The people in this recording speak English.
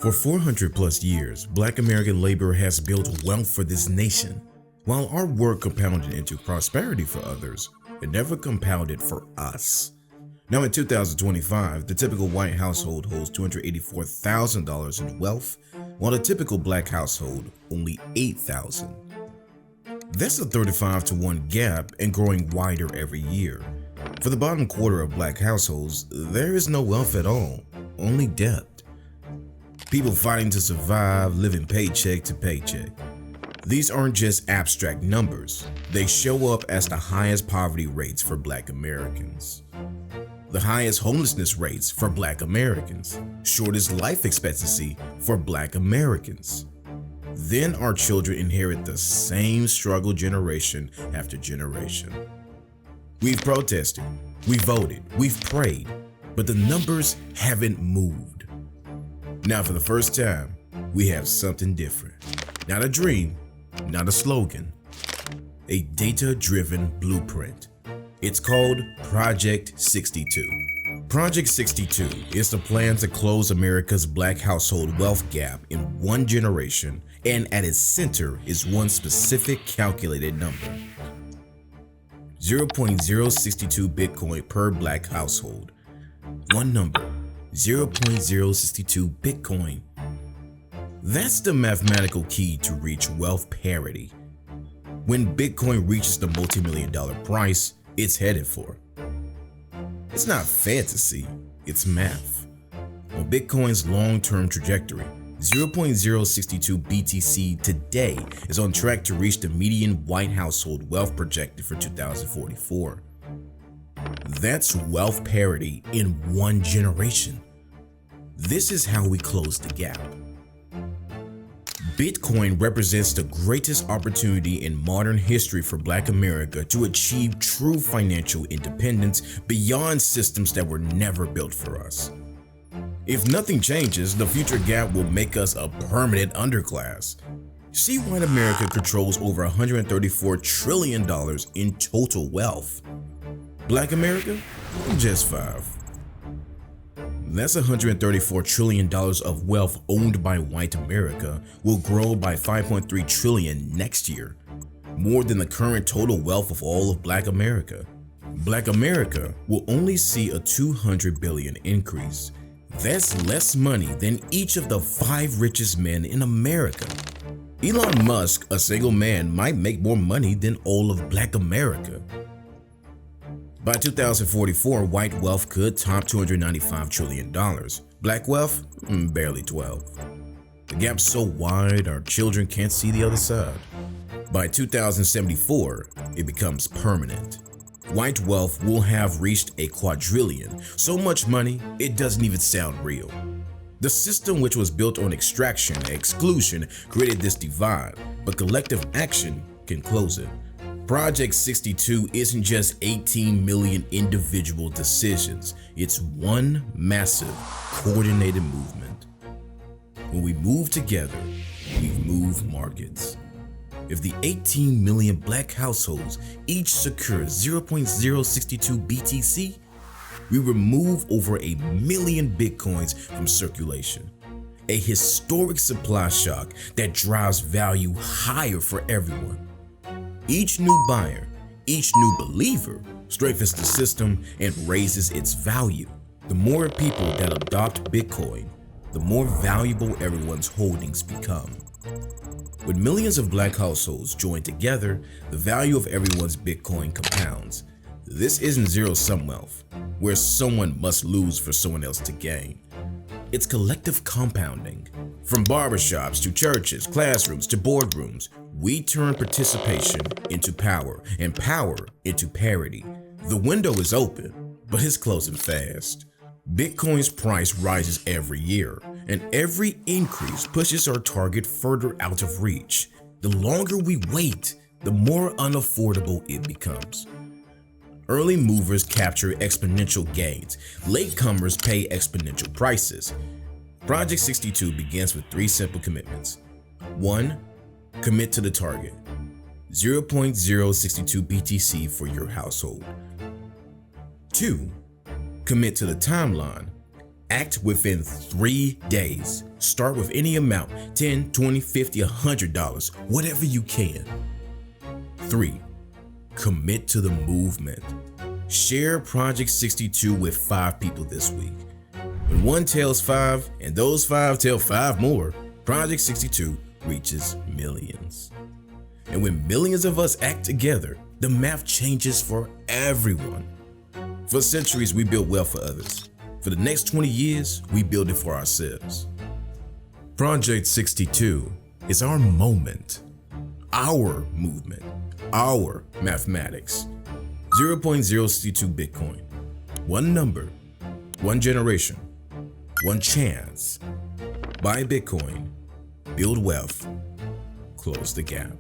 For 400 plus years, Black American labor has built wealth for this nation. While our work compounded into prosperity for others, it never compounded for us. Now in 2025, the typical white household holds $284,000 in wealth, while the typical black household only $8,000. That's a 35-to-1 gap and growing wider every year. For the bottom quarter of black households, there is no wealth at all, only debt. People fighting to survive, living paycheck to paycheck. These aren't just abstract numbers, they show up as the highest poverty rates for Black Americans, the highest homelessness rates for Black Americans, shortest life expectancy for Black Americans. Then our children inherit the same struggle generation after generation. We've protested, we voted, we've prayed, but the numbers haven't moved. Now for the first time, we have something different. Not a dream, not a slogan, a data-driven blueprint. It's called Project 62. Project 62 is the plan to close America's black household wealth gap in one generation, and at its center is one specific calculated number: 0.062 Bitcoin per black household. One number, 0.062 Bitcoin. That's the mathematical key to reach wealth parity. When Bitcoin reaches the multi-million-dollar price it's headed for. It's not fantasy, it's math. On Bitcoin's long-term trajectory, 0.062 BTC today is on track to reach the median white household wealth projected for 2044. That's wealth parity in one generation. This is how we close the gap. Bitcoin represents the greatest opportunity in modern history for Black America to achieve true financial independence beyond systems that were never built for us. If nothing changes, the future gap will make us a permanent underclass. See, white America controls over $134 trillion in total wealth. Black America, just 5. That's $134 trillion of wealth owned by white America will grow by $5.3 trillion next year, more than the current total wealth of all of Black America. Black America will only see a $200 billion increase. That's less money than each of the 5 richest men in America. Elon Musk, a single man, might make more money than all of Black America. By 2044, white wealth could top $295 trillion. Black wealth, barely 12. The gap's so wide, our children can't see the other side. By 2074, it becomes permanent. White wealth will have reached a quadrillion, so much money, it doesn't even sound real. The system, which was built on extraction and exclusion, created this divide, but collective action can close it. Project 62 isn't just 18 million individual decisions, it's one massive, coordinated movement. When we move together, we move markets. If the 18 million black households each secure 0.062 BTC, we remove over 1 million Bitcoins from circulation. A historic supply shock that drives value higher for everyone. Each new buyer, each new believer strengthens the system and raises its value. The more people that adopt Bitcoin, the more valuable everyone's holdings become. When millions of black households join together, the value of everyone's Bitcoin compounds. This isn't zero-sum wealth, where someone must lose for someone else to gain. It's collective compounding. From barbershops to churches, classrooms to boardrooms, we turn participation into power and power into parity. The window is open, but it's closing fast. Bitcoin's price rises every year, and every increase pushes our target further out of reach. The longer we wait, the more unaffordable it becomes. Early movers capture exponential gains. Latecomers pay exponential prices. Project 62 begins with 3 simple commitments. 1. Commit to the target. 0.062 BTC for your household. 2. Commit to the timeline. Act within 3 days. Start with any amount, $10, $20, $50, $100, whatever you can. 3. Commit to the movement. Share Project 62 with 5 people this week. When one tells 5 and those 5 tell 5 more, Project 62 reaches millions. And when millions of us act together, the math changes for everyone. For centuries, we built wealth for others. For the next 20 years, we build it for ourselves. Project 62 is our moment, our movement, our mathematics. 0.062 Bitcoin. One number, one generation, one chance. Buy Bitcoin, build wealth, close the gap.